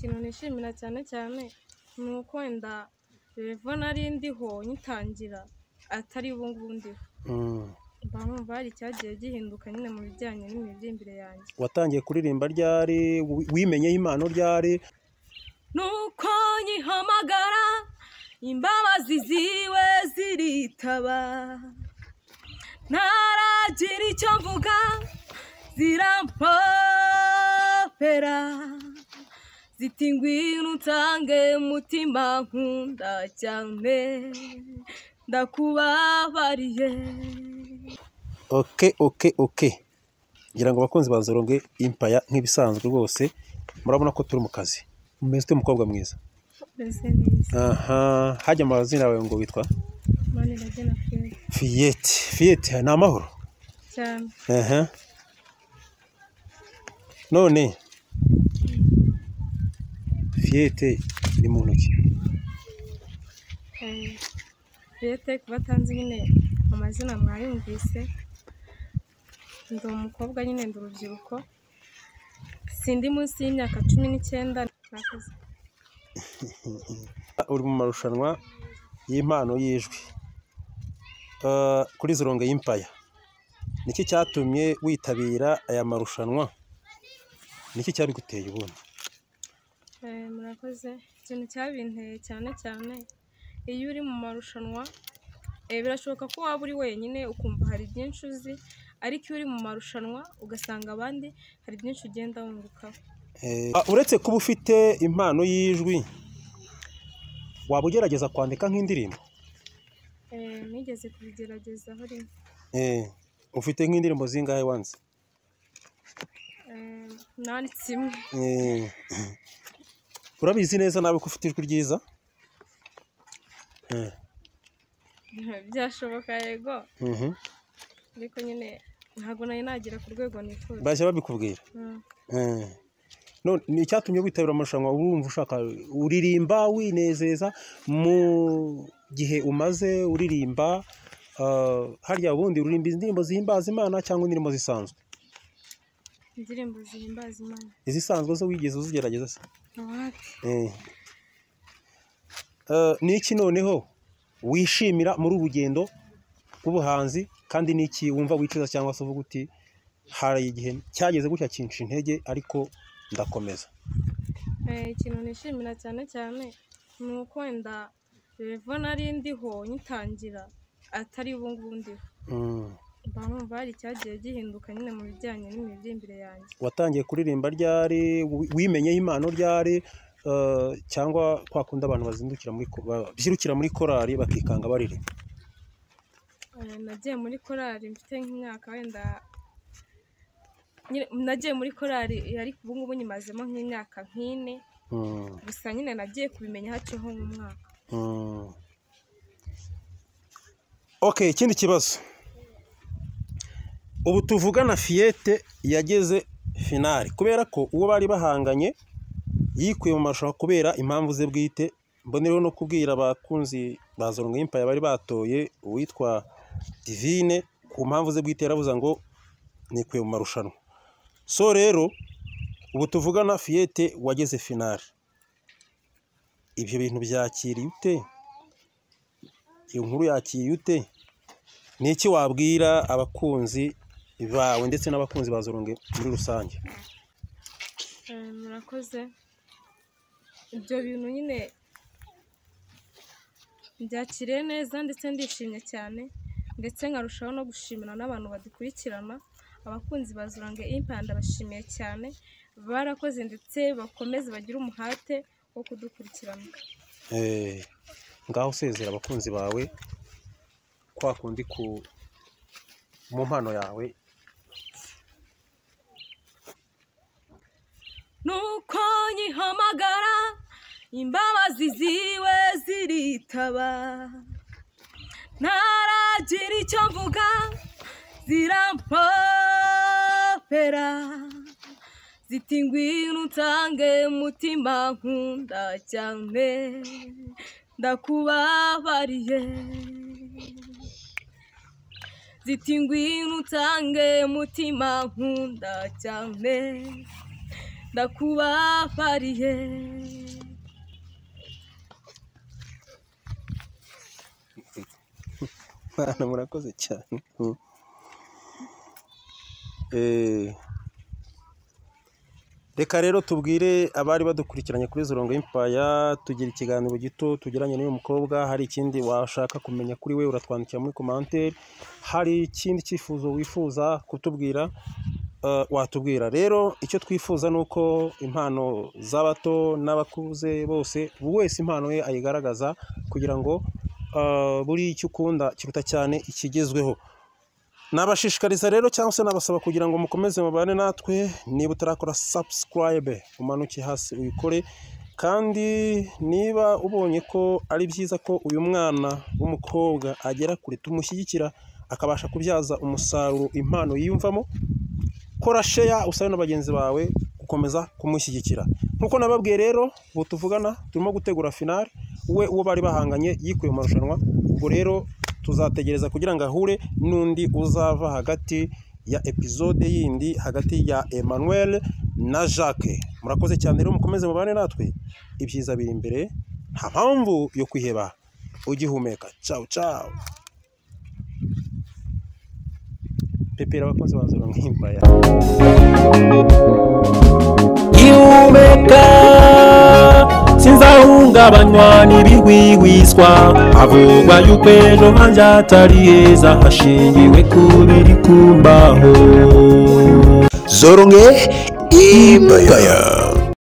ikintu nishimira cyane cyane ni uko wenda revo nari ndiho nyitangira atari ubu ngubu ndiho. mba numva hari icyagiye gihinduka nyine mu bijyanye n'imiririmbire yanjye. watangiye kuririmba ryari? wimenyeho impano ryari? nuko nyihamagara imbabazi ziwe ziritaba, ntaragira icyo mvuga zirampopera, ziti ngwino unsange mutima nkunda cyane ndakubabariye. Okay. ngira ngo abakunzi ba Zoronge Empire nk'ibisanzwe rwose murabona ko turi mu kazi. Mumeze ute mukobwa mwiza? Meze neza. Hajya amazina yawe ngo witwa? Maniragena Fiyete. Fiyete ni amahoro cyane. none Fiyete ni muntu ki? Fiyete kubatanze nyine amazina mwayumvise, ndi umukobwa nyine, ndi urubyiruko, sindi munsi y'imyaka 19. Nakoze uri mu marushanwa y'impano y'ijwi kuri Zoronge Empire. Niki cyatumye witabira aya marushanwa? Niki cyabiguteye ubundi? murakoze. Ikintu cyabinteye cyane iyo uri mu marushanwa birashoboka ko waba uri wenyine ukumva hari byinshi uzi, ariko iyo uri mu marushanwa ugasanga abandi hari byinshi ugenda wungukaho. uretse kuba ufite impano y'ijwi, waba ugerageza kwandika nk'indirimbo? nigeze kubigeragezaho rimwe. ufite nk'indirimbo zingahe wanze? nanditse imwe. urabizi neza nawe ko ufite ijwi ryiza? byashoboka yego, ariko nyine ntabwo nari nagera ku rwego nifuza. bajya babikubwira? ni icyatumye witabira amarushanwa. urumva ushaka uririmba winezeza mu gihe umaze uririmba. harya ubundi uririmba indirimbo zihimbaza Imana cyangwa indirimbo zisanzwe? Indirimbo zihimbaza Imana. Izisanzwe zo wigeze uzigerageza se? Niki noneho wishimira muri urugendo rw'ubuhanzi, kandi niki wumva wicuza cyangwa se uvuga uti hari igihe cyageze gutya kinca intege ariko ndakomeza? ikintu nishimira cyane ni uko wenda revo nari ndiho nyitangira atari ubu ngubu ndiho. mba numva hari icyagiye gihinduka nyine mu bijyanye n'imiririmbire yanjye. watangiye kuririmba ryari? wimenyeho impano ryari? cyangwa kwa kundi abantu bazirukira muri korali bakikanga baririmba? nagiye muri korali mfite nk'imyaka wenda, nagiye muri korali ariko ubu ngubu nyimazemo nk'imyaka 4. gusa nyine nagiye kubimenya haciyeho nk'umwaka. ikindi kibazo, ubu tuvugana Fiyete yageze finali kubera ko uwo bari bahanganye yikuye mu marushanwa kubera impamvu ze bwite. mbonereho no kubwira abakunzi ba Zoronge Empire bari batoye uwitwa Divine ku mpamvu ze bwite, yaravuze ngo nikuye mu marushanwa. so rero ubu tuvugana Fiyete wageze finali, ibyo bintu byakiriye ute? iyo nkuru yakiriye ute? niki wabwira abakunzi bawe ndetse n'abakunzi ba Zoronge muri rusange? murakoze. ibyo bintu nyine byakiriye neza ndetse ndishimye cyane, ndetse nkarushaho no gushimira n'abantu badukurikirana. abakunzi ba Zoronge Empire ndabashimiye cyane, barakoze ndetse bakomeze bagire umuhate wo kudukurikirana. ngaho usezera abakunzi bawe kwa kundi mu mpano yawe. nuko nyihamagara imbabazi ziwe ziritaba, ntaragira icyo mvuga zirampopera, ziti ngwino unsange mutima nkunda cyane ndakubabariye, ziti ngwino unsange mutima nkunda cyane ndakubabariye. Mwana murakoze cyane. Reka rero tubwire abari badukurikiranye kuri Zorongo Empire, tugira ikiganiro gito tugiranye n'uyu mukobwa. Hari ikindi washaka kumenya kuri we uratwandikira muri commentaire, hari ikindi cyifuzo wifuza kutubwira watubwira. Rero icyo twifuza nuko impano z'abato n'abakuze bose wese impano ye ayigaragaza, kugira ngo buri icyo ukunda kiruta cyane ikigezweho. Nabashishikariza rero cyangwa se nabasaba kugira ngo mukomeze mubane natwe. Niba utarakora subscribe umanuke hasi uyikore, kandi niba ubonye ko ari byiza ko uyu mwana w'umukobwa agera kure tumushyigikira akabasha kubyaza umusaruro impano yiyumvamo, kora share usabe na bagenzi bawe gukomeza kumushyigikira. Nkuko nababwiye rero ubu tuvugana turimo gutegura finale, we uwo bari bahanganye yikuye mu marushanwa. Ubwo rero tuzategereza kugira ngo ahure n'undi uzava hagati ya episode yindi hagati ya Emmanuel na Jacques. Murakoze cyane rero, mukomeze mubane natwe, ibyiza biri imbere, nta mpamvu yo kwiheba, ugihumeka. Ciao ciao. Pepera abakozi ba Zorongo Empire. Gihumeka sinzahungabanywa n'ibigwigwiswa, avugwa yuko ejo hanje atari heza hashingiwe ku biri kumbaho. Zorongo Empire.